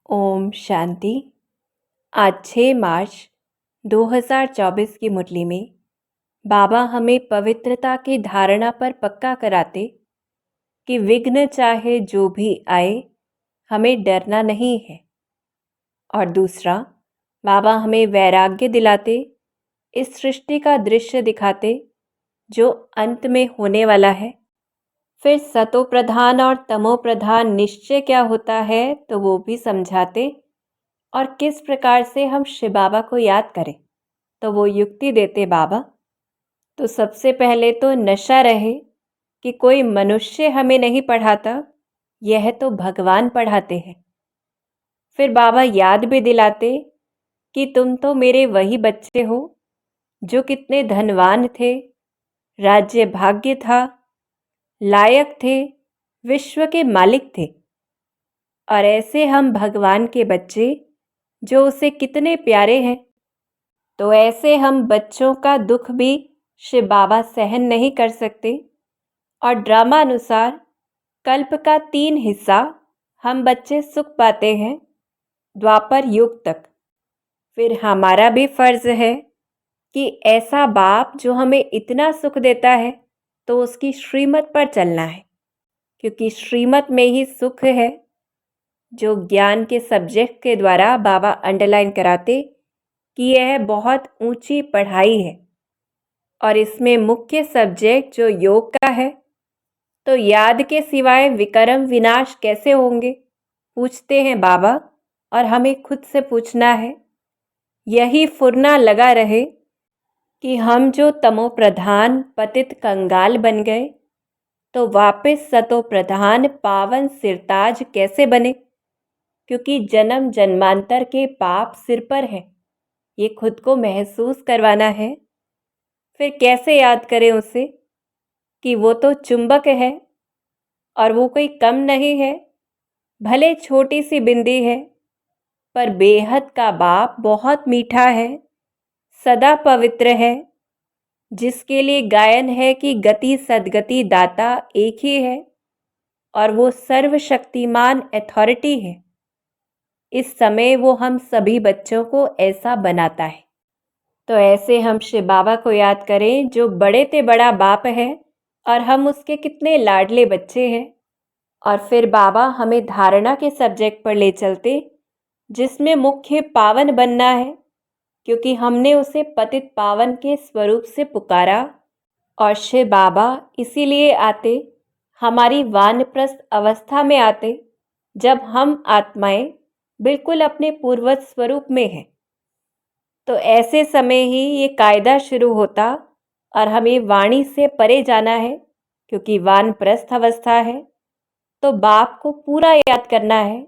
ओम शांति। आज 6 मार्च 2024 की मुरली में बाबा हमें पवित्रता की धारणा पर पक्का कराते कि विघ्न चाहे जो भी आए, हमें डरना नहीं है। और दूसरा, बाबा हमें वैराग्य दिलाते, इस सृष्टि का दृश्य दिखाते जो अंत में होने वाला है। फिर सतो प्रधान और तमो प्रधान निश्चय क्या होता है तो वो भी समझाते, और किस प्रकार से हम शिव बाबा को याद करें तो वो युक्ति देते बाबा। तो सबसे पहले तो नशा रहे कि कोई मनुष्य हमें नहीं पढ़ाता, यह तो भगवान पढ़ाते हैं। फिर बाबा याद भी दिलाते कि तुम तो मेरे वही बच्चे हो जो कितने धनवान थे, राज्य भाग्य था, लायक थे, विश्व के मालिक थे। और ऐसे हम भगवान के बच्चे जो उसे कितने प्यारे हैं, तो ऐसे हम बच्चों का दुख भी शिव बाबा सहन नहीं कर सकते। और ड्रामा अनुसार कल्प का 3 हिस्सा हम बच्चे सुख पाते हैं, द्वापर युग तक। फिर हमारा भी फर्ज है कि ऐसा बाप जो हमें इतना सुख देता है तो उसकी श्रीमत पर चलना है, क्योंकि श्रीमत में ही सुख है। जो ज्ञान के सब्जेक्ट के द्वारा बाबा अंडरलाइन कराते कि यह बहुत ऊंची पढ़ाई है, और इसमें मुख्य सब्जेक्ट जो योग का है। तो याद के सिवाय विकर्म विनाश कैसे होंगे, पूछते हैं बाबा, और हमें खुद से पूछना है। यही फुरना लगा रहे कि हम जो तमो प्रधान पतित कंगाल बन गए, तो वापस सतो प्रधान पावन सिरताज कैसे बने, क्योंकि जन्म जन्मांतर के पाप सिर पर है, ये खुद को महसूस करवाना है। फिर कैसे याद करें उसे कि वो तो चुंबक है और वो कोई कम नहीं है। भले छोटी सी बिंदी है, पर बेहद का बाप बहुत मीठा है, सदा पवित्र है, जिसके लिए गायन है कि गति सदगति दाता एक ही है, और वो सर्वशक्तिमान अथॉरिटी है। इस समय वो हम सभी बच्चों को ऐसा बनाता है। तो ऐसे हम शिव बाबा को याद करें जो बड़े ते बड़ा बाप है, और हम उसके कितने लाडले बच्चे हैं। और फिर बाबा हमें धारणा के सब्जेक्ट पर ले चलते, जिसमें मुख्य पावन बनना है, क्योंकि हमने उसे पतित पावन के स्वरूप से पुकारा। और शिव बाबा इसीलिए आते, हमारी वानप्रस्थ अवस्था में आते, जब हम आत्माएं बिल्कुल अपने पूर्वज स्वरूप में हैं। तो ऐसे समय ही ये कायदा शुरू होता, और हमें वाणी से परे जाना है, क्योंकि वानप्रस्थ अवस्था है। तो बाप को पूरा याद करना है।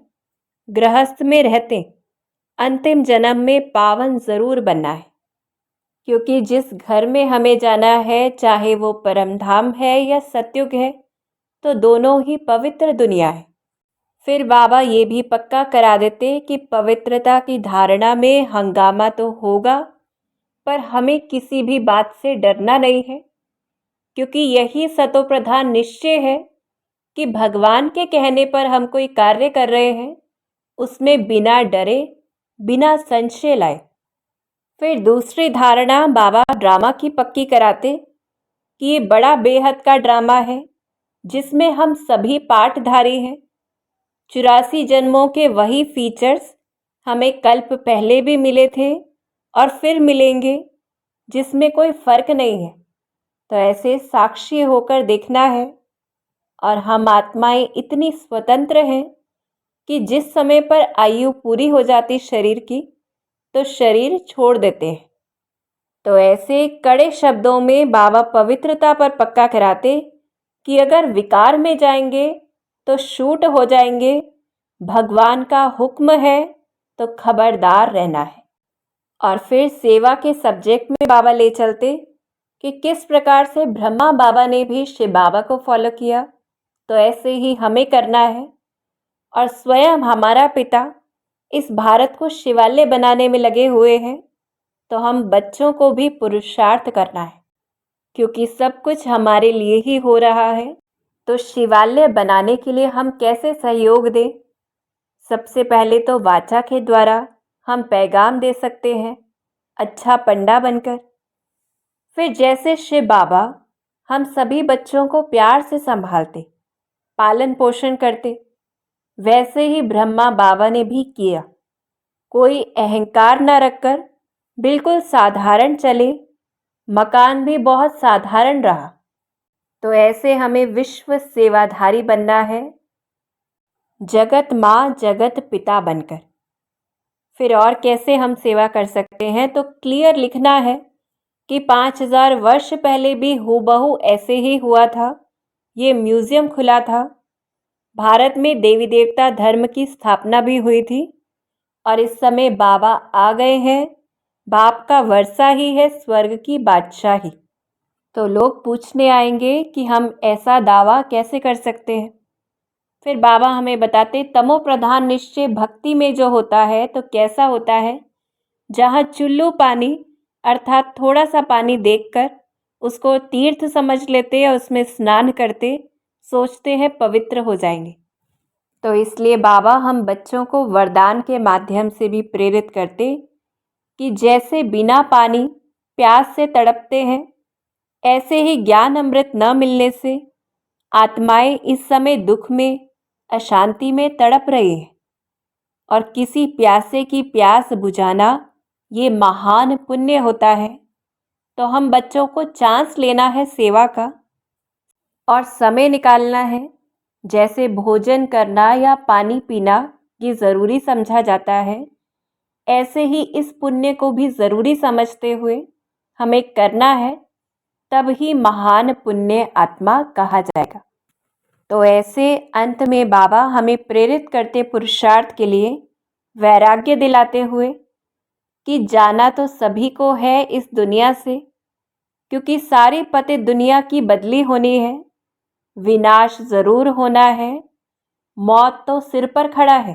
गृहस्थ में रहते अंतिम जन्म में पावन जरूर बनना है, क्योंकि जिस घर में हमें जाना है, चाहे वो परमधाम है या सत्युग है, तो दोनों ही पवित्र दुनिया है। फिर बाबा ये भी पक्का करा देते कि पवित्रता की धारणा में हंगामा तो होगा, पर हमें किसी भी बात से डरना नहीं है, क्योंकि यही सतो प्रधान निश्चय है कि भगवान के कहने पर हम कोई कार्य कर रहे हैं, उसमें बिना डरे, बिना संशय लाए। फिर दूसरी धारणा बाबा ड्रामा की पक्की कराते कि ये बड़ा बेहद का ड्रामा है, जिसमें हम सभी पाठधारी हैं। 84 जन्मों के वही फीचर्स हमें कल्प पहले भी मिले थे और फिर मिलेंगे, जिसमें कोई फर्क नहीं है। तो ऐसे साक्षी होकर देखना है। और हम आत्माएं इतनी स्वतंत्र हैं कि जिस समय पर आयु पूरी हो जाती शरीर की, तो शरीर छोड़ देते हैं। तो ऐसे कड़े शब्दों में बाबा पवित्रता पर पक्का कराते कि अगर विकार में जाएंगे तो शूट हो जाएंगे। भगवान का हुक्म है तो खबरदार रहना है। और फिर सेवा के सब्जेक्ट में बाबा ले चलते कि किस प्रकार से ब्रह्मा बाबा ने भी शिव बाबा को फॉलो किया, तो ऐसे ही हमें करना है। और स्वयं हमारा पिता इस भारत को शिवालय बनाने में लगे हुए हैं, तो हम बच्चों को भी पुरुषार्थ करना है, क्योंकि सब कुछ हमारे लिए ही हो रहा है। तो शिवालय बनाने के लिए हम कैसे सहयोग दें? सबसे पहले तो वाचा के द्वारा हम पैगाम दे सकते हैं, अच्छा पंडा बनकर। फिर जैसे शिव बाबा हम सभी बच्चों को प्यार से संभालते, पालन पोषण करते, वैसे ही ब्रह्मा बाबा ने भी किया। कोई अहंकार न रखकर बिल्कुल साधारण चले, मकान भी बहुत साधारण रहा। तो ऐसे हमें विश्व सेवाधारी बनना है, जगत माँ जगत पिता बनकर। फिर और कैसे हम सेवा कर सकते हैं, तो क्लियर लिखना है कि 5000 वर्ष पहले भी हूबहू ऐसे ही हुआ था। ये म्यूजियम खुला था। भारत में देवी देवता धर्म की स्थापना भी हुई थी और इस समय बाबा आ गए हैं। बाप का वर्षा ही है स्वर्ग की बादशाही। तो लोग पूछने आएंगे कि हम ऐसा दावा कैसे कर सकते हैं। फिर बाबा हमें बताते तमो प्रधान निश्चय भक्ति में जो होता है तो कैसा होता है, जहाँ चुल्लू पानी अर्थात थोड़ा सा पानी देखकर उसको तीर्थ समझ लेते और उसमें स्नान करते, सोचते हैं पवित्र हो जाएंगे। तो इसलिए बाबा हम बच्चों को वरदान के माध्यम से भी प्रेरित करते कि जैसे बिना पानी प्यास से तड़पते हैं, ऐसे ही ज्ञान अमृत न मिलने से आत्माएं इस समय दुख में, अशांति में तड़प रही है और किसी प्यासे की प्यास बुझाना ये महान पुण्य होता है। तो हम बच्चों को चांस लेना है सेवा का और समय निकालना है। जैसे भोजन करना या पानी पीना ये ज़रूरी समझा जाता है, ऐसे ही इस पुण्य को भी ज़रूरी समझते हुए हमें करना है, तब ही महान पुण्य आत्मा कहा जाएगा। तो ऐसे अंत में बाबा हमें प्रेरित करते पुरुषार्थ के लिए, वैराग्य दिलाते हुए कि जाना तो सभी को है इस दुनिया से, क्योंकि सारी पते दुनिया की बदली होनी है, विनाश ज़रूर होना है, मौत तो सिर पर खड़ा है।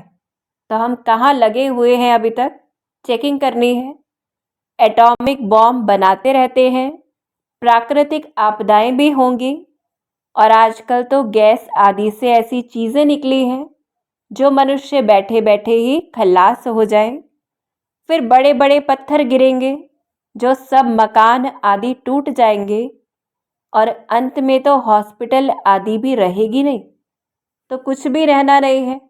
तो हम कहाँ लगे हुए हैं अभी तक, चेकिंग करनी है। एटॉमिक बॉम्ब बनाते रहते हैं, प्राकृतिक आपदाएं भी होंगी और आजकल तो गैस आदि से ऐसी चीज़ें निकली हैं जो मनुष्य बैठे बैठे ही खल्लास हो जाए। फिर बड़े बड़े पत्थर गिरेंगे जो सब मकान आदि टूट जाएंगे और अंत में तो हॉस्पिटल आदि भी रहेगी नहीं, तो कुछ भी रहना नहीं है।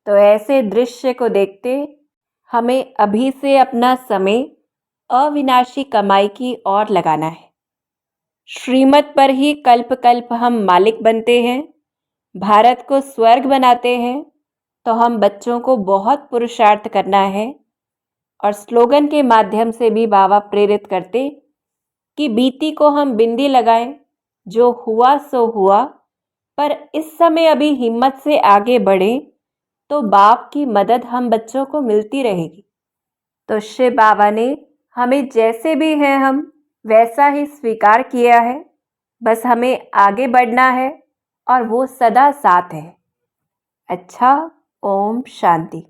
तो ऐसे दृश्य को देखते हमें अभी से अपना समय अविनाशी कमाई की ओर लगाना है। श्रीमत पर ही कल्प कल्प हम मालिक बनते हैं, भारत को स्वर्ग बनाते हैं। तो हम बच्चों को बहुत पुरुषार्थ करना है और स्लोगन के माध्यम से भी बाबा प्रेरित करते कि बीती को हम बिंदी लगाएं, जो हुआ सो हुआ, पर इस समय अभी हिम्मत से आगे बढ़ें तो बाप की मदद हम बच्चों को मिलती रहेगी। तो शिव बाबा ने हमें जैसे भी हैं हम वैसा ही स्वीकार किया है, बस हमें आगे बढ़ना है और वो सदा साथ है। अच्छा, ओम शांति।